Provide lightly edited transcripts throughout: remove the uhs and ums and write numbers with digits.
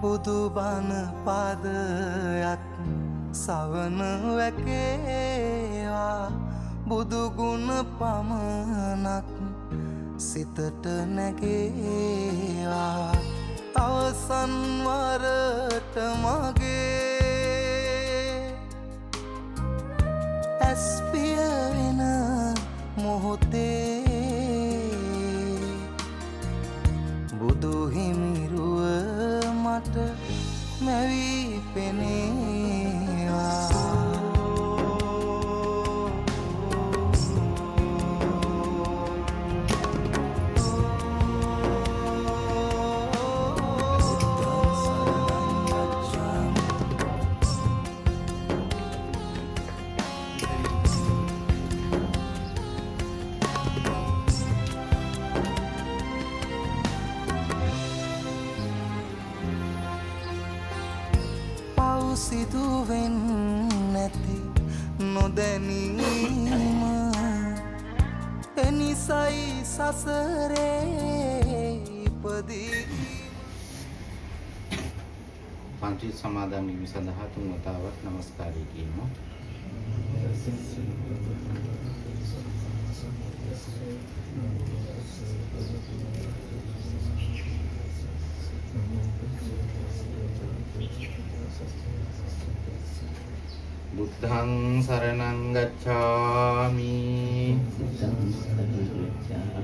බුදු බණ පාදයක් සවන වැකේවා බුදු ගුණ පමණක් සිතට නැගේවා අවසන් වරට මගේ ඇස්පිය වෙන මොහොතේ බුදු හිමිරුව මට මැවී පෙනේවා සිදුවෙන් නැති නොදැනීම එනිසයි සසරේ ඉපදී පන්ති සමාදන් වීම සඳහා තුන් වතාවක් নমස්කාරය කියමු. බුද්ධං සරණං ගච්ඡාමි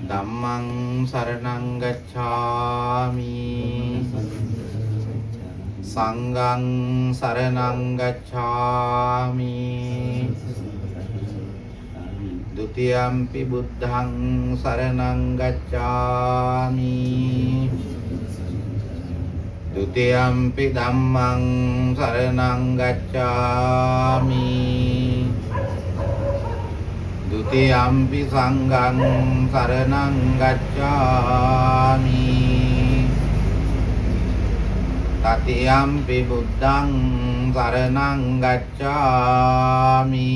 ධම්මං සරණං ගච්ඡාමි සංඝං සරණං ගච්ඡාමි ဒုတိယံ පි බුද්ධං සරණං ගච්ඡාමි ဒုတိယံ පි ධම්මං සරණං ගච්ඡාමි ဒုတိယံ පි සංඝං සරණං ගච්ඡාමි တတိယံ පි බුද්ධං සරණං ගච්ඡාමි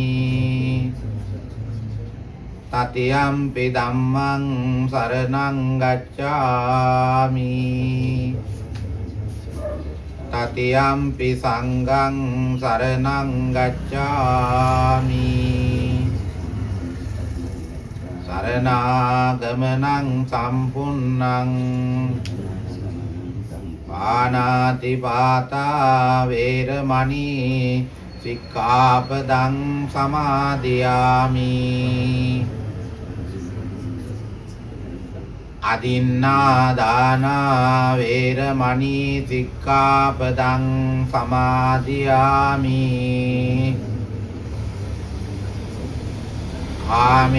တတိယံ පි ධම්මං සරණං ගච්ඡාමි တတိယံ පි සංඝං සරණං ගච්ඡාමි สรณากมนัง සම්පුන්නං ปานาติปาตาเวรมณีสิกขาปดังสมาธิยามิอดินนาดานาเวรมณีสิกขาปดังสมาธิยามิกาเม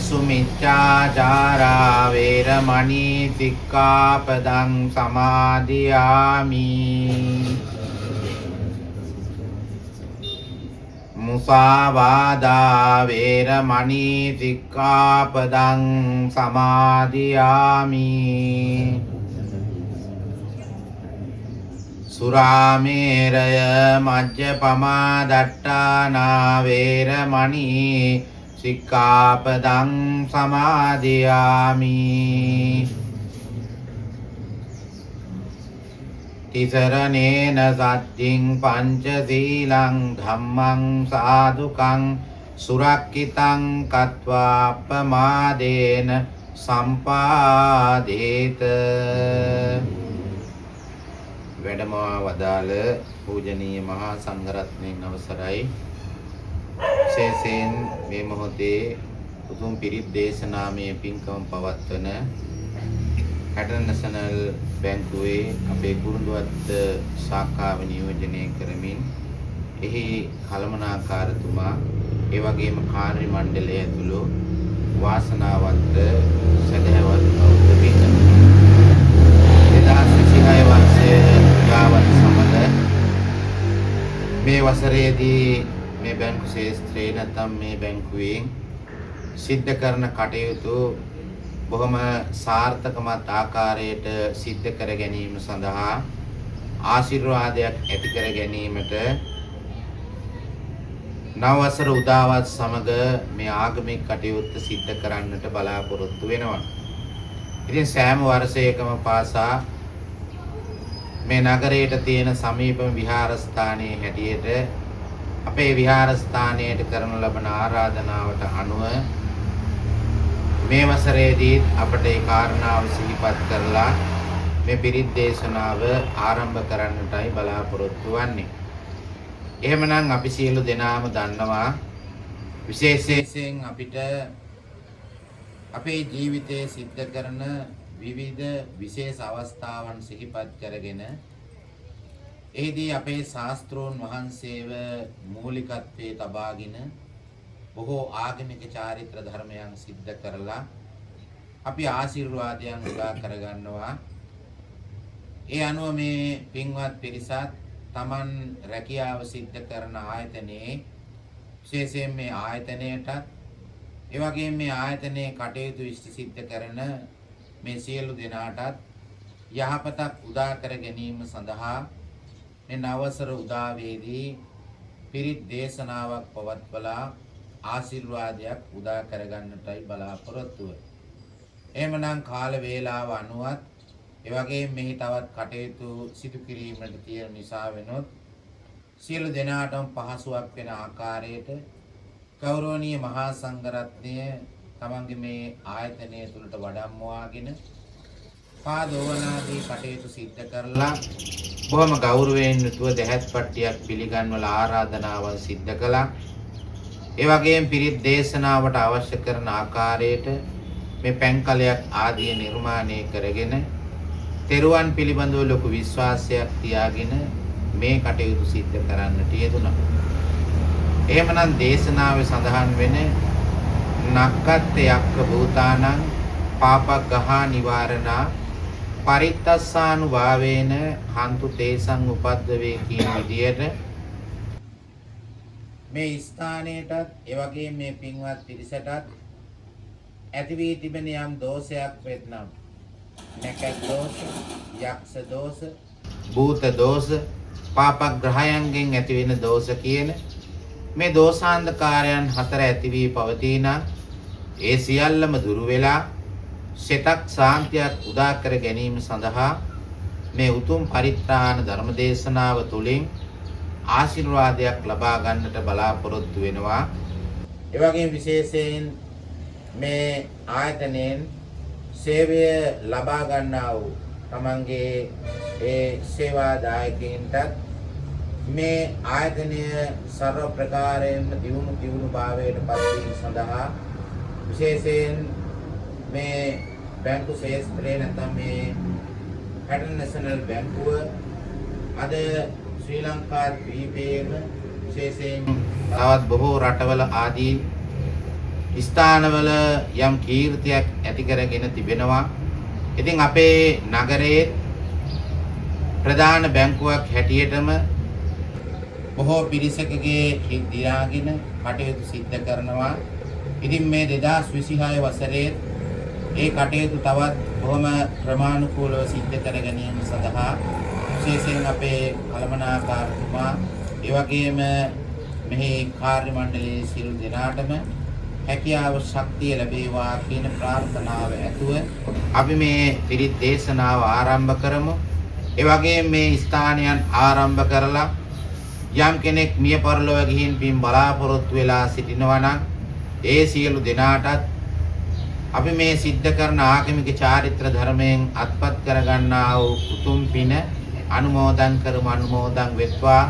สุมิจฉาจาราเวรมณีสิกขาปดังสมาธิยามิมุสาวาดาเวรมณีสิกขาปดังสมาธิยามิสุราเมรยมัจจปมาดัตตานาเวรมณีสิกขาปดังสมาธิยามิติสรเนนะสัจจิงปัญจศีลังธัมมังสาธุกังสุรักขิตังกัตวาปมาเดนะสัมปาเดตවැඩම වදාළ පූජනීය මහා සංඝරත්නයන් අවසරයි විශේෂයෙන් මේ මොහොතේ උතුම් පිරිත් දේශනාමය පින්කම පවත්වන හැටන් නැෂනල් බැංකුවේ අපේ කුරුඳුවත්ත ශාඛාව නියෝජනය කරමින් එහි කළමනාකාරතුමා ඒ වගේම කාර්ය මණ්ඩලය ඇතුළු වාසනාවන්ත සදහවත් බෞද්ධ පිරිස 2026 වර්ෂයේ ගාවත් සමග මේ වසරේදී මේ බැංකු ශාස්ත්‍රයේ නැත්නම් මේ බැංකුවේ සිද්ධ කරන කටයුතු බොහොම සාර්ථකමත් ආකාරයට සිද්ධ කර ගැනීම සඳහා ආශිර්වාදයක් ඇති කර ගැනීමට නව වසර උදාවත් සමග මේ ආගමික කටයුත්ත සිද්ධ කරන්නට බලාපොරොත්තු වෙනවා. ඉතින් සෑම වර්ෂයකම පාසා මේ නගරයට තියෙන සමීපම විහාරස්ථානයේ හැටියට අපේ විහාරස්ථානයට කරන ලබන ආරාධනාවට අනුව මේ වසරේදී අපට ඒ කාරණාව සිහිපත් කරලා මේ පිරිත් දේශනාව ආරම්භ කරන්නටයි බලාපොරොත්තු වෙන්නේ. එහෙමනම් අපි සියලු දෙනාම දන්නවා විශේෂයෙන් අපිට අපේ ජීවිතයේ සිද්ධ කරන විවිධ විශේෂ අවස්ථාවන් සිහිපත් කරගෙන එහිදී අපේ ශාස්ත්‍රෝන් වහන්සේව මූලිකත්වයේ තබාගෙන බොහෝ ආගමික චාරිත්‍ර ධර්මයන් සිද්ධ කරලා අපි ආශිර්වාදයන් උදා කරගන්නවා. ඒ අනුව මේ පින්වත් පිරිසත් Taman රැකියාව සිද්ධ කරන ආයතනයේ විශේෂයෙන් මේ ආයතනයටත් ඒ වගේම මේ ආයතනයේ කටයුතු ඉෂ්ට සිද්ධ කරන මේ සියලු දෙනාටත් යහපතක් උදා කර ගැනීම සඳහා මේ නවසර උදාවේදී පිරිත් දේශනාවක් පවත්වලා ආශිර්වාදයක් උදා කරගන්නටයි බලාපොරොත්තු වෙන්නේ. එහෙමනම් කාල වේලාව අනුවත් ඒ වගේම මෙහි තවත් කටයුතු සිදු කිරීමට තියෙන නිසා වෙනොත් සියලු දෙනාටම පහසුවක් වෙන ආකාරයට ගෞරවනීය මහා සංඝරත්නය තමන්ගේ මේ ආයතනය තුළට වඩම්මවාගෙන පාදෝවනාදී කටයුතු සිද්ධ කරලා බොහොම ගෞරවයෙන් යුතුව දැහැත් පට්ටියක් පිළිගන්වලා ආරාධනාවන් සිද්ධ කළා. ඒ වගේම පිරිත් දේශනාවට අවශ්‍ය කරන ආකාරයට මේ පැන්කලයක් ආදී නිර්මාණය කරගෙන තෙරුවන් පිළිබඳව ලොකු විශ්වාසයක් තියාගෙන මේ කටයුතු සිද්ධ කරන්නට යෙදුණා. එහෙමනම් දේශනාවේ සඳහන් වෙන නක්කත් යක්ක භූතානං පාපග්ගහා නිවාරණා පරිත්තස්සානුභාවේන හන්තු තේසං උපද්දවේ කියන විදියට මේ ස්ථානයටත් ඒ වගේම මේ පින්වත් පිරිසටත් ඇති වී තිබෙන යම් දෝෂයක් වෙත්නම් නැකත් දෝෂ, යක්ෂ දෝෂ, භූත දෝෂ, පාපග්‍රහයන්ගෙන් ඇති වෙන දෝෂ කියන මේ දෝෂාන්ධකාරයන් හතර ඇති වී පවතින ඒ සියල්ලම දුරු වෙලා සිතක් සාන්තියක් උදා කර ගැනීම සඳහා මේ උතුම් පරිත්‍රාණ ධර්ම දේශනාව තුළින් ආශිර්වාදයක් ලබා ගන්නට බලාපොරොත්තු වෙනවා. ඒ වගේම විශේෂයෙන් මේ ආයතනයෙන් සේවය ලබා ගන්නා වූ තමන්ගේ ඒ සේවාදායකයින්ට මේ ආයතනය සර්ව ප්‍රකාරයෙන්ම දියුණු භාවයට පත් වීම සඳහා විශේෂයෙන් මේ බැංකු ශාස්ත්‍රයේ නැත්නම් මේ පැටර්න් නැෂනල් බැංකුව අද ශ්‍රී ලංකා ද්වීපයේම විශේෂයෙන් තවත් බොහෝ රටවල ආදී ස්ථානවල යම් කීර්තියක් ඇති කරගෙන තිබෙනවා. ඉතින් අපේ නගරයේ ප්‍රධාන බැංකුවක් හැටියටම බොහෝ පිරිසකගේ හිත් දිනාගෙන කටයුතු සිද්ධ කරනවා. ඉතින් මේ 2026 වසරේ ඒ කටයුතු තවත් බොහොම ප්‍රමාණිකූලව සිද්ධ කර ගැනීම සඳහා විශේෂයෙන් අපේ කළමනාකාරතුමා ඒ වගේම මෙහි කාර්ය මණ්ඩලයේ සියලු දෙනාටම හැකියාව ශක්තිය ලැබේවා කියන ප්‍රාර්ථනාව ඇතුව අපි මේ පිරිත් දේශනාව ආරම්භ කරමු. ඒ වගේම මේ ස්ථානයන් ආරම්භ කරලා යම් කෙනෙක් මිය පරලොව ගිහින් පින් බලාපොරොත්තු වෙලා සිටිනවා නම් ඒ සියලු දෙනාටත් අපි මේ සිද්ධ කරන ආගමික චාරිත්‍ර ධර්මයෙන් අත්පත් කරගන්නා වූ උතුම් පින අනුමෝදන් වෙත්වා.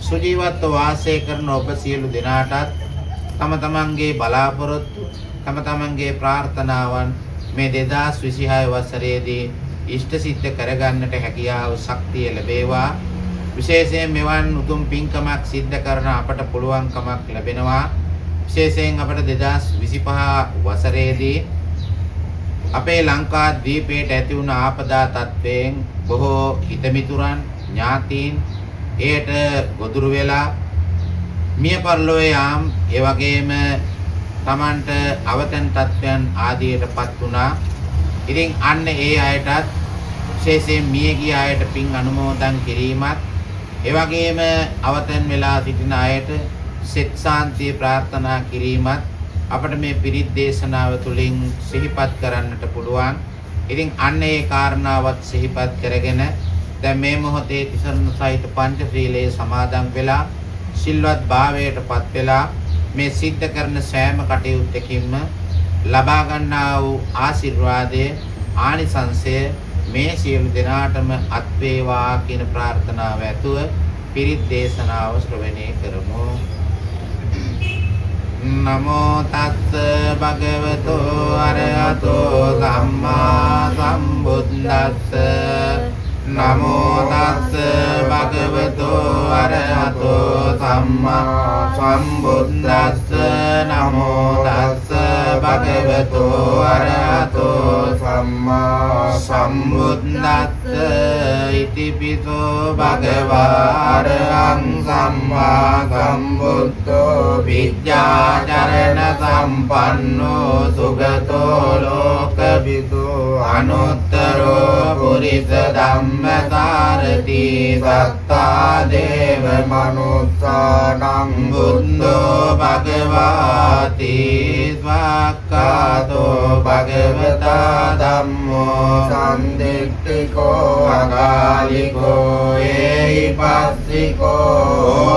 සුජීවත්ව වාසය කරන ඔබ සියලු දෙනාටත් තම තමන්ගේ බලාපොරොත්තු තම තමන්ගේ ප්‍රාර්ථනාවන් මේ 2026 වසරේදී ඉෂ්ට සිද්ධ කරගන්නට හැකියාව ශක්තිය ලැබේවා. විශේෂයෙන් මෙවන් උතුම් පින්කමක් සිද්ධ කරන අපට පුළුවන්කමක් ලැබෙනවා. විශේෂයෙන් අපට 2025 වසරේදී අපේ ලංකා ද්වීපයට ඇති වුණ ආපදා තත්වයෙන් බොහෝ හිතමිතුරන් ඥාතීන් එයට ගොදුරු වෙලා මිය පරලොවේ යාම් ඒ වගේම Tamanට අවතන් තත්වයන් ආදියටපත් වුණා. ඉතින් අන්න ඒ අයටත් විශේෂයෙන් මිය ගිය අයට පින් අනුමෝදන් කිරීමත් ඒ වගේම අවතන් වෙලා සිටින අයට සෙත් සාන්තිය ප්‍රාර්ථනා කිරීමත් අපට මේ පිරිත් දේශනාව තුළින් සිහිපත් කරන්නට පුළුවන්. ඉතින් අන්න ඒ කාරණාවත් සිහිපත් කරගෙන දැන් මේ මොහොතේ තිසරණ සහිත පංචශීලයේ සමාදන් වෙලා සිල්වත් භාවයටපත් වෙලා මේ සිද්ධ කරන සෑම කටයුත්තකින්ම ලබා ගන්නා වූ ආශිර්වාදයේ ආනිසංසය මේ සියලු දෙනාටම අත් වේවා කියන ප්‍රාර්ථනාව ඇතුව පිරිත් දේශනාව ශ්‍රවණය කරමු. නමෝ තස්ස භගවතෝ අරහතෝ සම්මා සම්බුද්දස්ස. නමෝ තස්ස භගවතෝ අරහතෝ සම්මා සම්බුද්දස්ස. නමෝ තස්ස භගවතෝ අරහතෝ සම්මා සම්බුද්දස්ස. ඉතිපිසෝ භගවා අරහං සම්මා සම්බුද්ධෝ විද්‍යාචරණ සම්පන්නෝ සුගතෝ ලෝකවිදෝ අනුත්තරෝ පුරිස ධම්මසාරති සත්තා දේව මනුස්සානං බුද්ධෝ භගවාති ස්වාක්ඛාතෝ භගවතා ධම්මෝ සම්දිට්ඨිකෝ අකාලිකෝ ඒහිපස්සිකෝ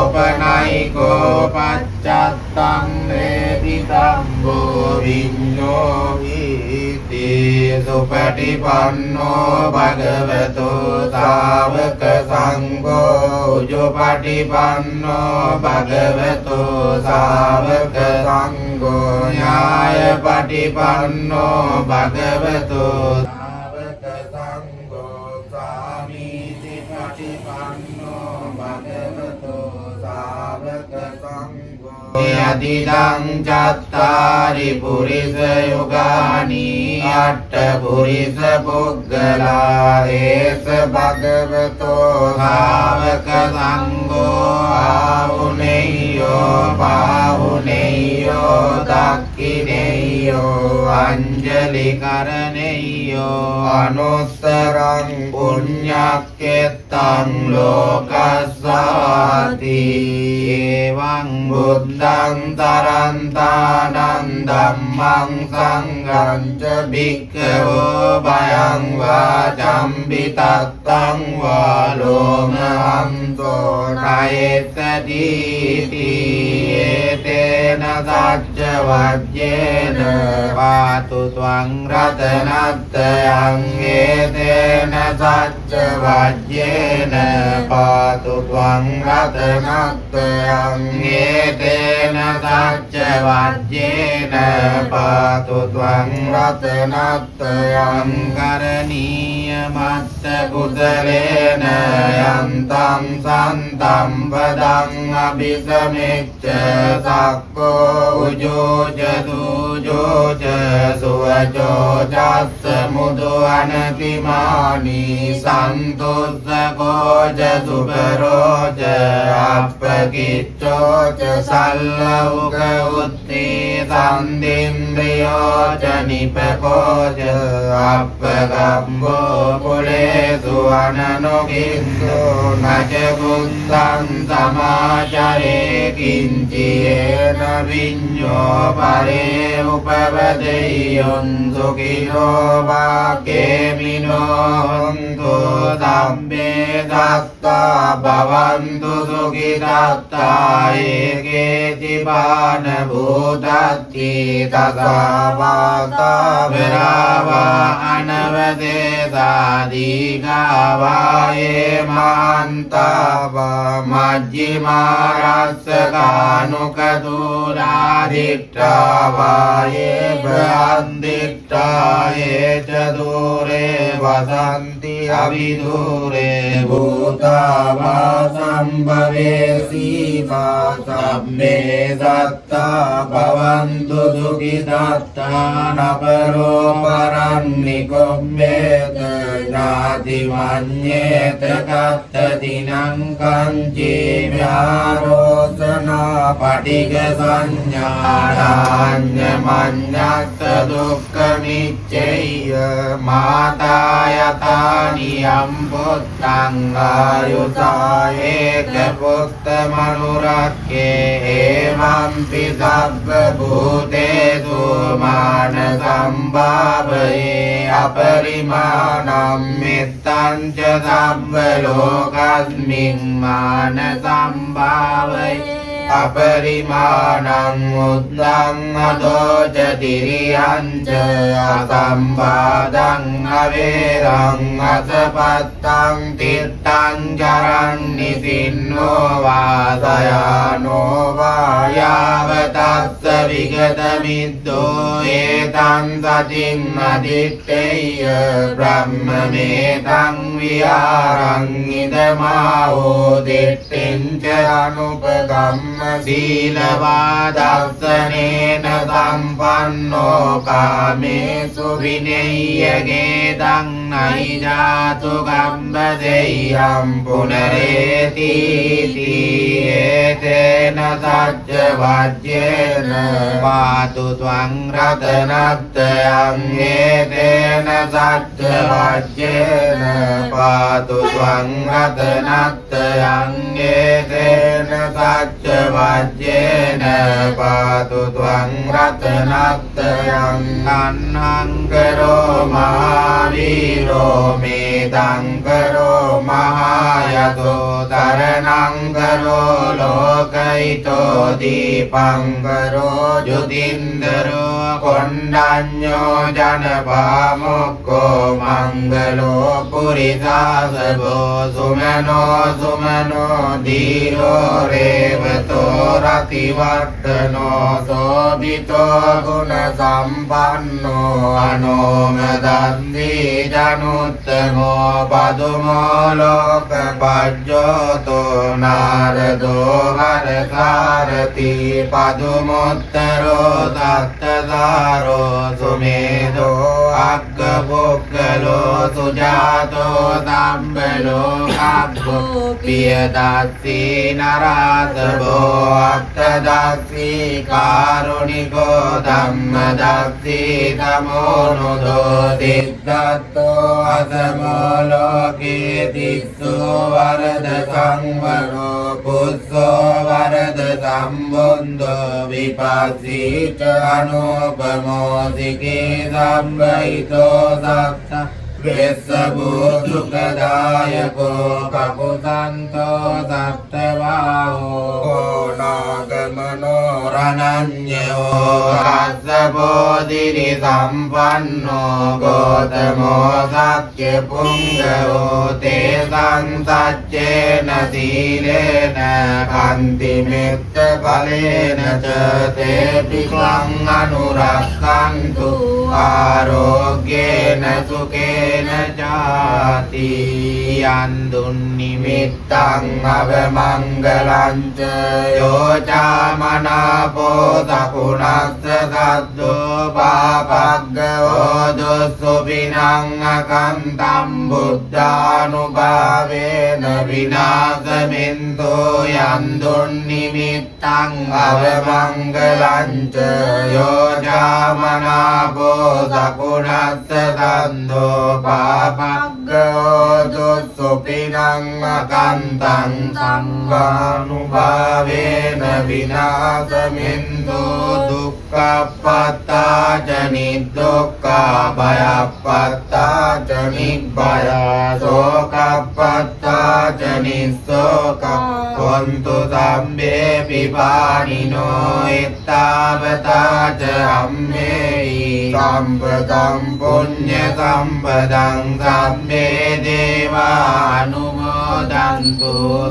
ඕපනයිකෝ පච්චත්තං වේදිතම්බෝ විඤ්ඤෝ විති සුපටිපන්නෝ භගවතෝ ශාවක සංඝෝ උජුපටිපන්නෝ භගවතෝ ශාවක සංඝෝ ඥායපටිපන්නෝ භගවතෝ ශාවක සංඝෝ සාමීති පටිපන්නෝ භගවතෝ ශාවක සංඝෝ යදිදං චත්තාරි පුරිස යුගානි අට්ඨ පුරිස පුග්ගලා ඒස භගවතෝ ශාවක සංඝෝ ආහුනේයෝ පාහුනේයෝ දක්ඛිනේයෝ අංජලි කරණේයෝ අනුත්තරං පුඤ්ඤක්කෙත්තං ලෝකස්සාති එවං බුද්ධං තරන්තානං ධම්මං සංඝං ච භික්ඛවෝ භයං වාචම්පි තත්තං වාලෝමහන්තෝ නයේතති ඒතේන සච්ච වජ්ජේන පාතු ත්වං රතනත්තයං ඒතේන සච්ච වජ්ජේන පාතු ත්වං රතනත්තයං ඒතේන සච්ච වජ්ජේන පාතු ත්වං රතනත්තයං කරණීය මත්ත කුසලේන යන්තං සන්තං පදං අභිසමෙච්ච සක්කෝ උජෝච දුජෝච සුවචෝ චස්ස මුදු අනතිමානි සන්තුස්සකෝච සුපරෝච අප්පකිච්චෝච සල්ලවුක උත්ති සන්දින්ද්‍රියෝච නිපකෝච අප්පගම්බෝ පුලේසු අනනොකින්දෝ නච බුද්ධං සමාචරේ කිංචියේන විඤ්ඤෝ පරේ උපවදෙය්‍යොන් සුඛිනෝ වාකේමිනෝ හන්තු සම්මේ දත්තා භවන්තු සුඛිතත්තා ඒකේ ජීවාන භූතත්ති තසවාතා විරාවා අනවදේසාදීගාවායේ මාන්තාවා මජ්ජිමාරස්සකානුකදුරාදිට්ඨාවායේ බ්‍රහන්දිට්ඨායේ ච දූරේ වසන්ති අවිදූරේ භූතාවා සම්භවේසීවා සම්මේ සත්තා භවන්තු සුඛිතත්තා නපරෝ පරන්නිකොම්මේත ඥාති මඤ්ඤේත කත්තතිනං කංචේ ව්‍යාරෝසනා පටිග සංඥාණාඤ්ඤ මඤ්ඤත් දුක්ඛ නිච්චේය මාතා යතානියම් පුත්තං ආයුසා ඒක පුත්ත මනුරක්ඛේ එවම්පි සබ්බ භූතේසු මාන සම්භාවයේ අපරිමාණං මෙත්තං ච සම්බ ලෝකස්මින් මාන සම්භාවය අපරිමාණං උද්දං අදෝච තිරියං ච අසම්බාධං අවේරං අසපත්තං තිත්තං චරං නිසින්නෝ වාසයානෝ වායාවතස්ස විගත මිද්දෝ ඒතං සතින් අදිත්තේය බ්‍රහ්මමේතං විහාරං ඉදමාවෝ දිට්ඨිං ච අනුපගම්ම සීලවාදස්සනේන සම්පන්නෝ කාමේසු විනෙය්‍යගේදං නයිජාතු ගම්බදෙය්‍යම් පුනරේතිති ඒතේන සච්ච වජ්ජේන පාතු ත්වං රතනත්තයං ඒතේන සච්ච වජ්ජේන පාතු ත්වං රතනත්තයං ඒතේන සච්ච වජ්ජේන පාතු ත්වං රතනත්තයං අන්නං කරෝ මහාවීරෝ මේදං කරෝ මහායතෝ තරණං කරෝ ලෝකයිතෝ දීපං කරෝ ජුතින්දරෝ කොණ්ඩඤ්ඤෝ ජනපාමුක්ඛෝ මංගලෝ පුරිසාසවෝ සුමනෝ දීරෝ රේවතෝ රතිවර්ධනෝ සෝභිතෝ ගුණ සම්පන්නෝ අනෝමදන්දී ජනුත්තමෝ පදුමෝ ලෝකපජ්ජෝතෝ නාරදෝ හරකාරති පදුමොත්තරෝ දත්තදාරෝ සුමේදෝ අග්ගපොක්කලෝ සුජාතෝ සම්බලෝ කබ්බෝ පියදස්සී නරාසබෝ අත්තදස්සී කාරුණිකෝ ධම්මදස්සී තමෝනුදෝ දිද්දත්තෝ අසමෝ ලෝකේ තිස්සෝ වරද සංවරෝ පුස්සෝ වරද සම්බුන්දෝ විපස්සීච අනුපමෝ සිකේ සම්බයිතෝ සත්ත වෙස්සබෝ සුඛදායකෝ කකුසන්තෝ සත්තවාහෝ නාගමනෝ රණඤ්ඤෝ රස්සබෝධිරි සම්පන්නෝ ගෝතමෝ සත්‍ය පුංගවෝ තේසං සච්චේන සීලේන කන්ති මෙත්ත ඵලේන ච තේතිකං අනුරක්ඛන්තු ආරෝග්‍යේන සුඛේන ජාති යන්දුන් නිමිත්තං අවමංගලං ච යෝචාමනාපෝ සකුණස්ස සද්දෝ පාපග්ගෝ දුස්සුපිනං අකන්තං බුද්ධානුභාවේන විනාශමින්තෝ යන්දුන් නිමිත්තං අවමංගලං ච යෝචාමනාපෝ සකුණස්ස සද්දෝ පාපග්ගෝ දුස්සුපිනං අකන්තං සංඝානුභාවේන විනාශමින්තෝ දුක්ඛප්පත්තා ච නිදුක්ඛා භයප්පත්තා ච නිබ්බයා ශෝකප්පත්තා ච නිස්සෝකා හොන්තු සම්බේ පිපානිනෝ එත්තාවතා ච අම්මේයි සම්පදං පුඤ්ඤ සම්පදං සම්මේ දේවානුමෝදන්තු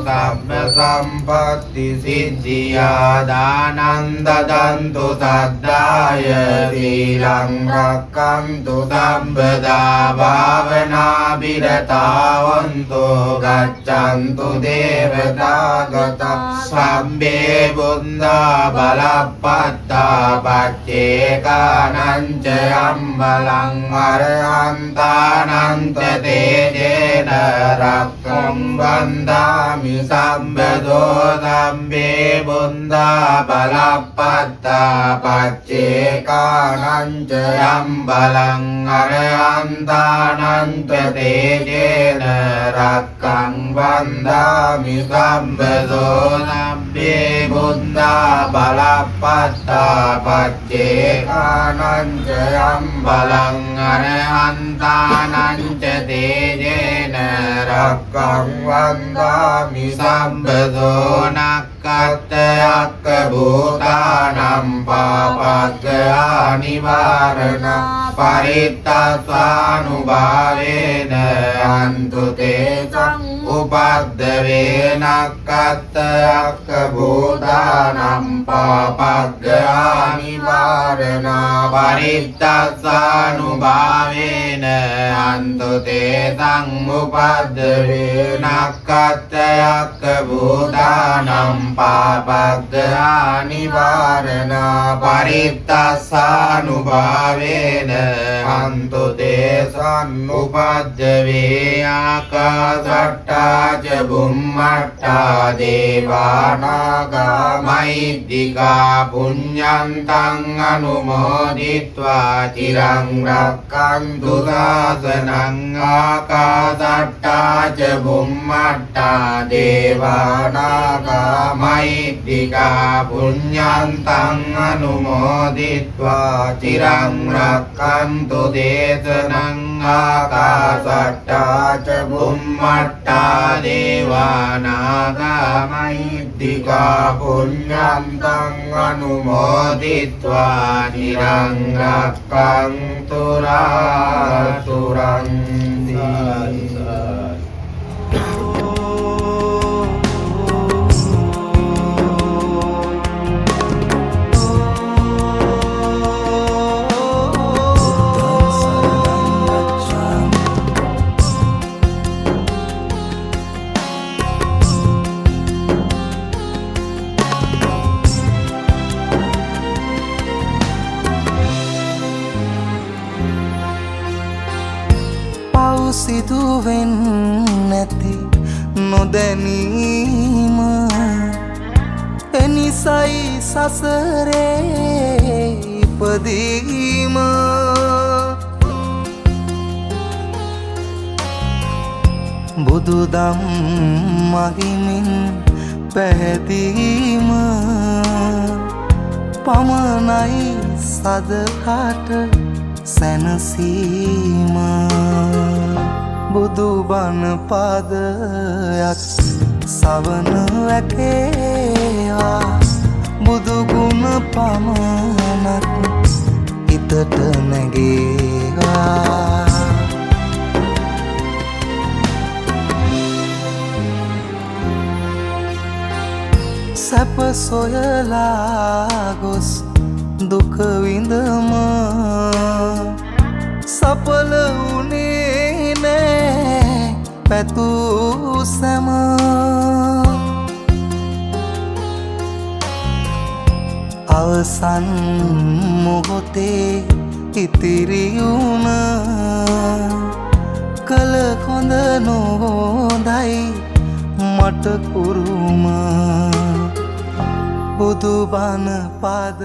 සබ්බ සම්පත්ති සිද්ධියා දානං දදන්තු සද්දාය සීලං රක්ඛන්තු සම්පදා භාවනා බිරතාවන්තු ගච්ඡන්තු දේවතාගත සම්බේ බුද්ධා බලප්පත්තා පච්චේකානං ච අම්බලං අරහන්තානං තේජේන රක්ඛං වන්දාමි සම්බදෝ සම්බේ බුද්ධා බලප්පත්තා පච්චේකානං ච අම්බලං අරහන්තානං තේජේන රක්ඛං වන්දාමි සම්බදෝ සබ්බේ බුද්ධා බලප්පත්තා පච්චේකානං යම් බලං අරහන්තානං ච තේජේන රක්ඛං වන්දාමි සම්බදෝ නක්ඛත්තයක්ඛ භූතානම් පාපග්ගා නිවාරණ පරිත්තස්වානුභාවේන අන්තු තේසං උපද්දවේ නක්ඛත්තයක්ඛ භූතානම් පාපග්ගා නිවාරණ පරිත්තස්වානුභාවේන අන්තු තේසං උපද්දවේ නක්ඛත්තයක්ඛ භූතානම් පාපග්ගා නිවාරණ පරිත්තස්වානුභාවේන අන්තු තේසං උපද්දවේ ආකාසට්ටා ච බුම්මට්ටා දේවානාගා මහිද්దికා පුඤ්ඤන්තං අනුමෝදිත්වා චිරං රක්ඛන්තු සාසනං ආකාසට්ටා ච බුම්මට්ටා දේවානාගා මහිද්దికා පුඤ්ඤන්තං අනුමෝදිත්වා චිරං රක්ඛන්තු දේශනං ආකාසට්ටා ච බුම්මට්ටා දේවානාගා මහිද්దికා පුඤ්ඤන්තං අනුමෝදිත්වා චිරං රක්ඛන්තු රාතුරන්ති. සිදුවෙන් නැති නොදැනීම එනිසයි සසරේ ඉපදීම බුදුදම් මහිමින් පැහැදීම පමණයි සදහට සැනසීම බුදුබණ පාදයක් සවන වැකේවා බුදුගුණ පමණක් හිතට නැගේවා සැප සොයලා ගොස් දුක විඳම සඵල වුණේ නෑ පැතූ සැම අවසන් මොහොතේ ඉතිරි වුණ කල හොඳ නොහොඳයි මට කුරුම බුදුබණ පාද